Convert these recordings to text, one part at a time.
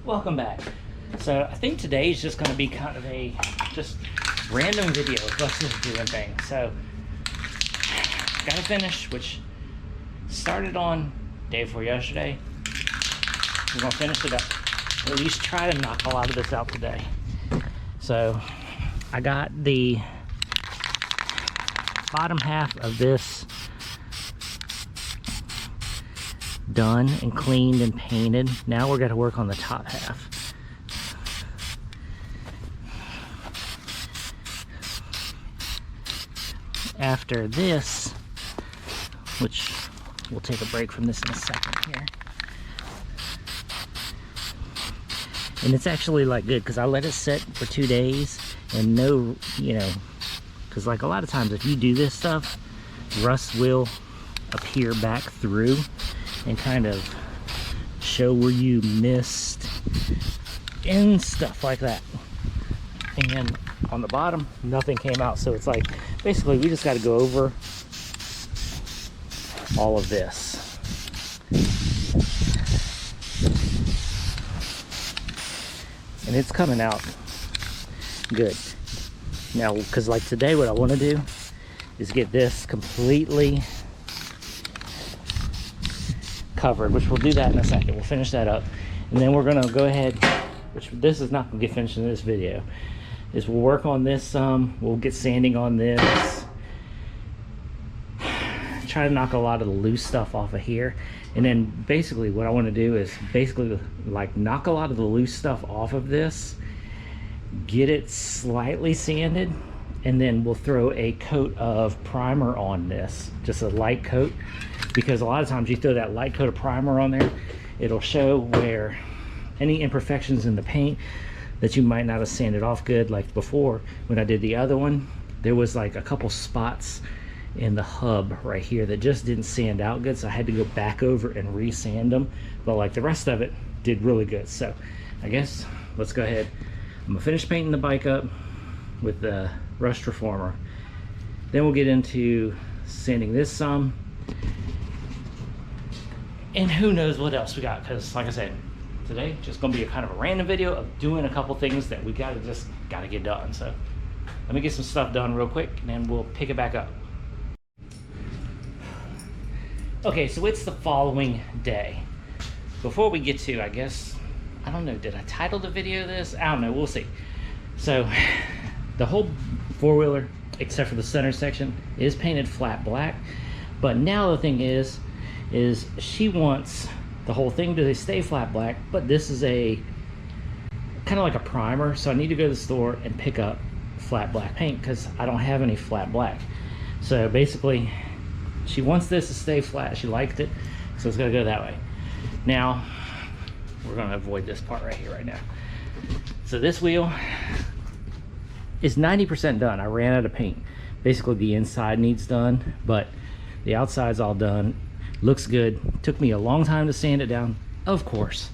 Welcome back. So I think today is just going to be kind of a just random video of us just doing things. So got to finish, which started on day before yesterday. We're going to finish it up, or at least try to knock a lot of this out today. So I got the bottom half of this done and cleaned and painted. Now we're going to work on the top half. After this, which we'll take a break from this in a second here, and it's actually like good because I let it sit for 2 days and no, you know, because like a lot of times if you do this stuff, rust will appear back through and kind of show where you missed and stuff like that. And on the bottom, nothing came out. So it's like, basically we just got to go over all of this. And it's coming out good. Now, because like today what I want to do is get this completely covered, which we'll do that in a second. We'll finish that up, and then we're gonna go ahead, which this is not gonna get finished in this video, is we'll work on this some. We'll get sanding on this, try to knock a lot of the loose stuff off of here, and then basically what I want to do is basically like knock a lot of the loose stuff off of this, get it slightly sanded, and then we'll throw a coat of primer on this, just a light coat, because a lot of times you throw that light coat of primer on there, it'll show where any imperfections in the paint that you might not have sanded off good. Like before when I did the other one, there was like a couple spots in the hub right here that just didn't sand out good, so I had to go back over and re-sand them, but like the rest of it did really good. So I guess let's go ahead. I'm gonna finish painting the bike up with the rust reformer, then we'll get into sanding this some, and who knows what else we got, because like I said, today just gonna be a kind of a random video of doing a couple things that we gotta get done. So let me get some stuff done real quick and then we'll pick it back up. Okay, so it's the following day. Before we get to, I guess, I don't know, did I title the video this? I don't know, we'll see. So the whole four-wheeler, except for the center section, is painted flat black, but now the thing is she wants the whole thing to stay flat black, but this is a kind of like a primer, so I need to go to the store and pick up flat black paint because I don't have any flat black. So basically she wants this to stay flat. She liked it, so it's gonna go that way. Now we're gonna avoid this part right here right now. So this wheel is 90% done. I ran out of paint. Basically the inside needs done, but the outside's all done. Looks good. Took me a long time to sand it down, of course.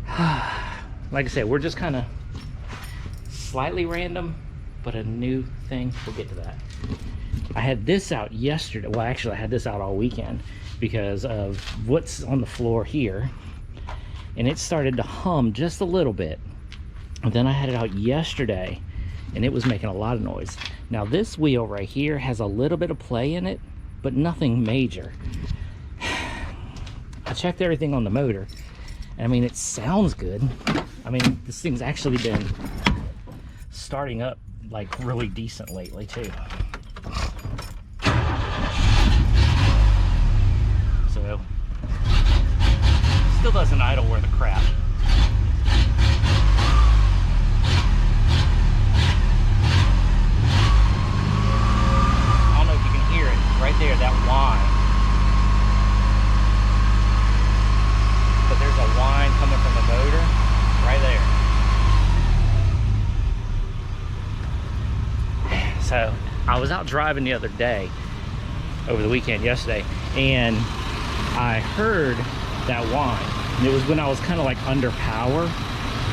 Like I said, we're just kind of slightly random, but a new thing. We'll get to that. I had this out yesterday. Well, actually I had this out all weekend because of what's on the floor here, and it started to hum just a little bit. And then I had it out yesterday and it was making a lot of noise. Now this wheel right here has a little bit of play in it, but nothing major. I checked everything on the motor, and I mean, it sounds good. I mean, this thing's actually been starting up like really decent lately too. So, still doesn't idle worth a crap. Right there, that whine. But there's a whine coming from the motor right there. So I was out driving the other day, over the weekend yesterday, and I heard that whine. And it was when I was kind of like under power.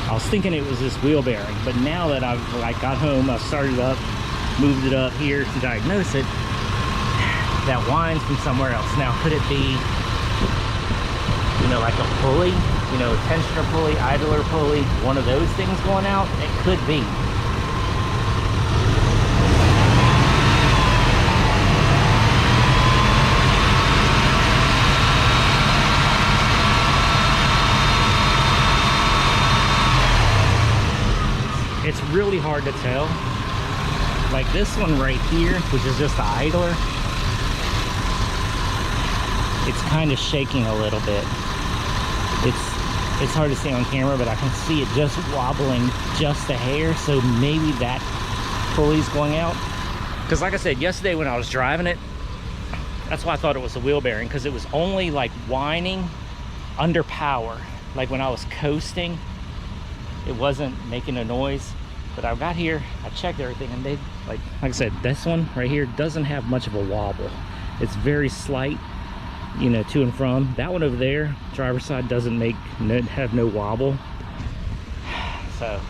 I was thinking it was this wheel bearing, but now that I've like got home, I started it up, moved it up here to diagnose it. That whine's from somewhere else. Now, could it be, you know, like a pulley you know, tensioner pulley, idler pulley, one of those things going out, it could be. It's really hard to tell. Like this one right here, which is just the idler, it's kind of shaking a little bit. It's hard to see on camera, but I can see it just wobbling just a hair, so maybe that pulley's going out. Because like I said, yesterday when I was driving it, that's why I thought it was a wheel bearing, because it was only like whining under power. Like when I was coasting, it wasn't making a noise. But I got here, I checked everything, and they, like I said, this one right here doesn't have much of a wobble. It's very slight, you know, to and from. That one over there, driver's side, doesn't have no wobble. So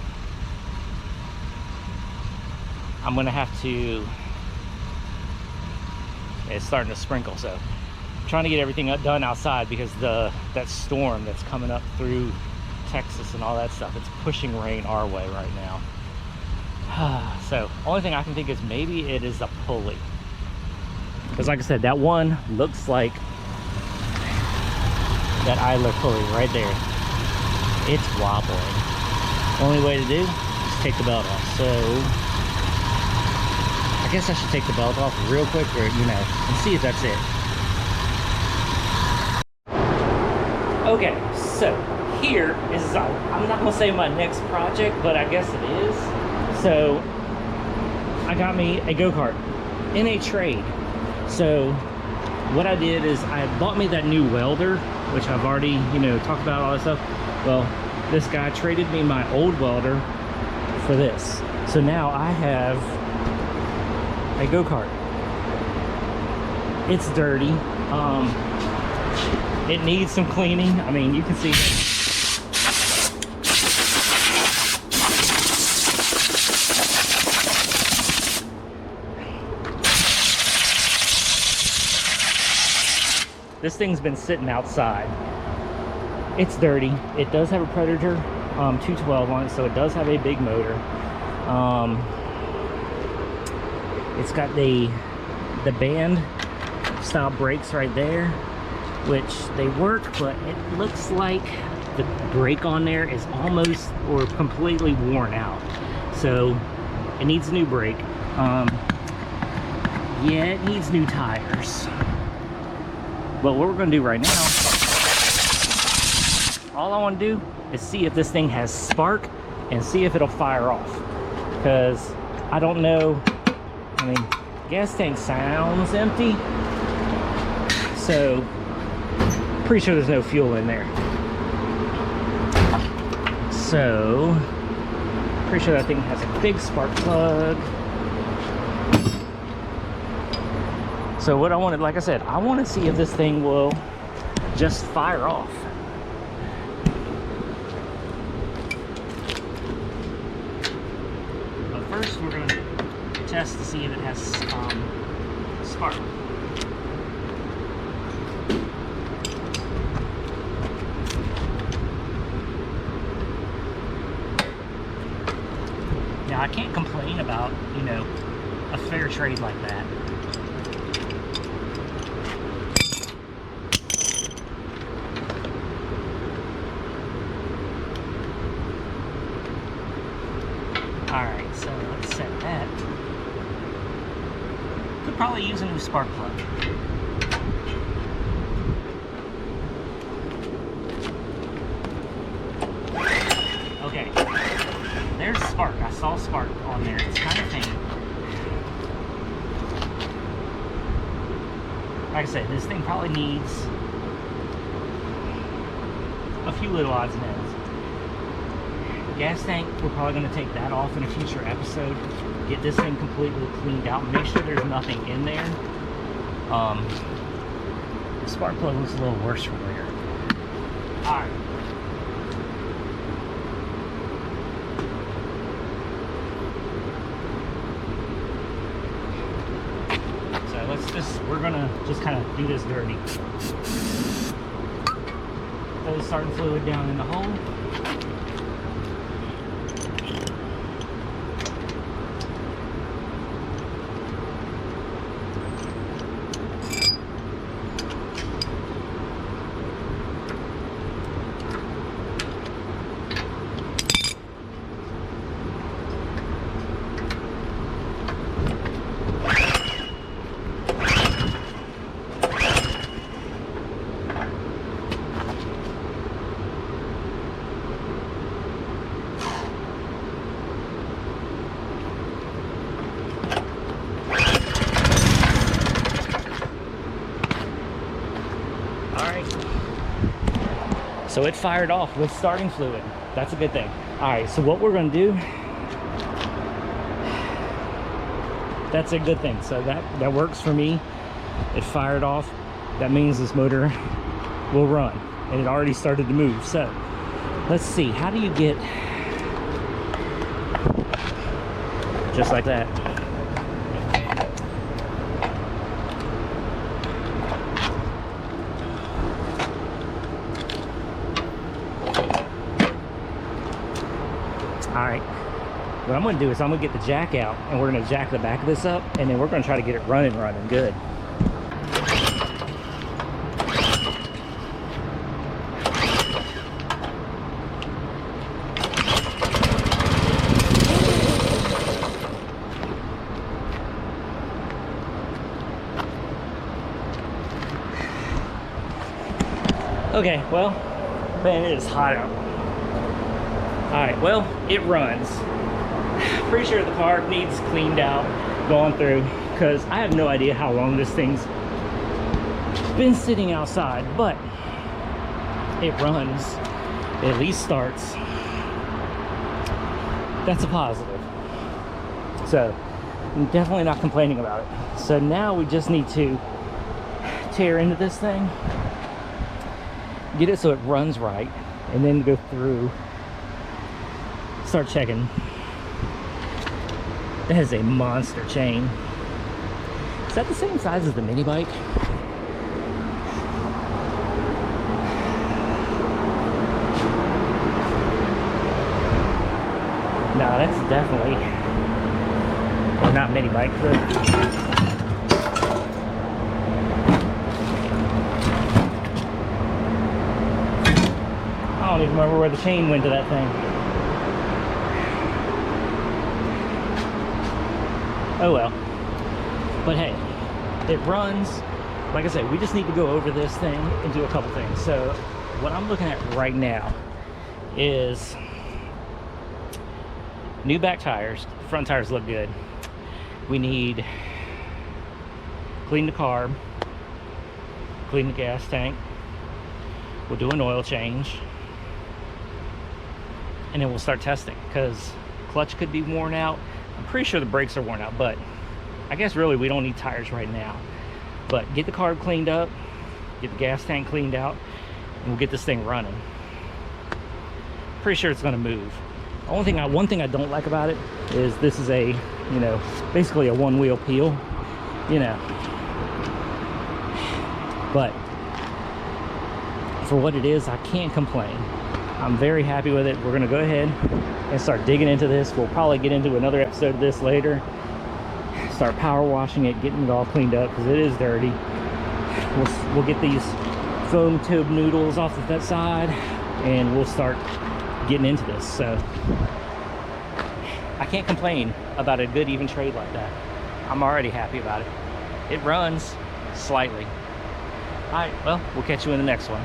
I'm gonna have to, it's starting to sprinkle, so I'm trying to get everything done outside, because that storm that's coming up through Texas and all that stuff, it's pushing rain our way right now. So only thing I can think is maybe it is a pulley, because like I said, that one looks like that idler pulley right there. It's wobbling. Only way to do is take the belt off. So I guess I should take the belt off real quick, or you know, and see if that's it. Okay, so here is, I'm not gonna say my next project, but I guess it is. So I got me a go-kart in a trade. So what I did is I bought me that new welder, which I've already, you know, talked about all that stuff. Well, this guy traded me my old welder for this. So now I have a go-kart. It's dirty. It needs some cleaning. I mean, you can see this thing's been sitting outside. It's dirty. It does have a Predator 212 on it, so it does have a big motor. It's got the band style brakes right there, which they work, but it looks like the brake on there is almost or completely worn out. So it needs a new brake. Yeah, it needs new tires. But what we're gonna do right now, all I wanna do is see if this thing has spark and see if it'll fire off. Because I don't know, I mean, gas tank sounds empty. So, pretty sure there's no fuel in there. So, pretty sure that thing has a big spark plug. So what I wanted, like I said, I want to see if this thing will just fire off. But first we're going to test to see if it has spark. Now I can't complain about, you know, a fair trade like that. Alright, so let's set that. Could probably use a new spark plug. Okay, there's spark. I saw spark on there. It's kind of faint. Like I said, this thing probably needs a few little odds and ends. Gas tank, we're probably going to take that off in a future episode. Get this thing completely cleaned out. Make sure there's nothing in there. The spark plug looks a little worse from there. Alright. So we're going to just kind of do this dirty. throw the starting fluid down in the hole. So it fired off with starting fluid. That's a good thing. All right, so what we're gonna do, that's a good thing. So that works for me. It fired off. That means this motor will run, and it already started to move. So let's see, how do you get, just like that. All right, what I'm gonna do is I'm gonna get the jack out, and we're gonna jack the back of this up, and then we're gonna try to get it running good. Okay, well, man, it is hot out. All right, well, it runs. Pretty sure the car needs cleaned out, going through, because I have no idea how long this thing's been sitting outside, but it runs. It at least starts. That's a positive. So I'm definitely not complaining about it. So now we just need to tear into this thing, get it so it runs right, and then go through, start checking. That is a monster chain. Is that the same size as the mini bike? No, that's definitely, or not mini bike, but I don't even remember where the chain went to that thing. Oh well. But hey, it runs. Like I said, we just need to go over this thing and do a couple things. So what I'm looking at right now is new back tires. Front tires look good. We need clean the carb, clean the gas tank. We'll do an oil change, and then we'll start testing, because clutch could be worn out. I'm pretty sure the brakes are worn out, but I guess really we don't need tires right now. But get the carb cleaned up, get the gas tank cleaned out, and we'll get this thing running. Pretty sure it's going to move. One thing I don't like about it is this is a, you know, basically a one-wheel peel, you know. But for what it is, I can't complain. I'm very happy with it. We're going to go ahead and start digging into this. We'll probably get into another episode of this later. Start power washing it, getting it all cleaned up, because it is dirty. We'll get these foam tube noodles off of that side, and we'll start getting into this. So I can't complain about a good even trade like that. I'm already happy about it. It runs slightly. All right, well, we'll catch you in the next one.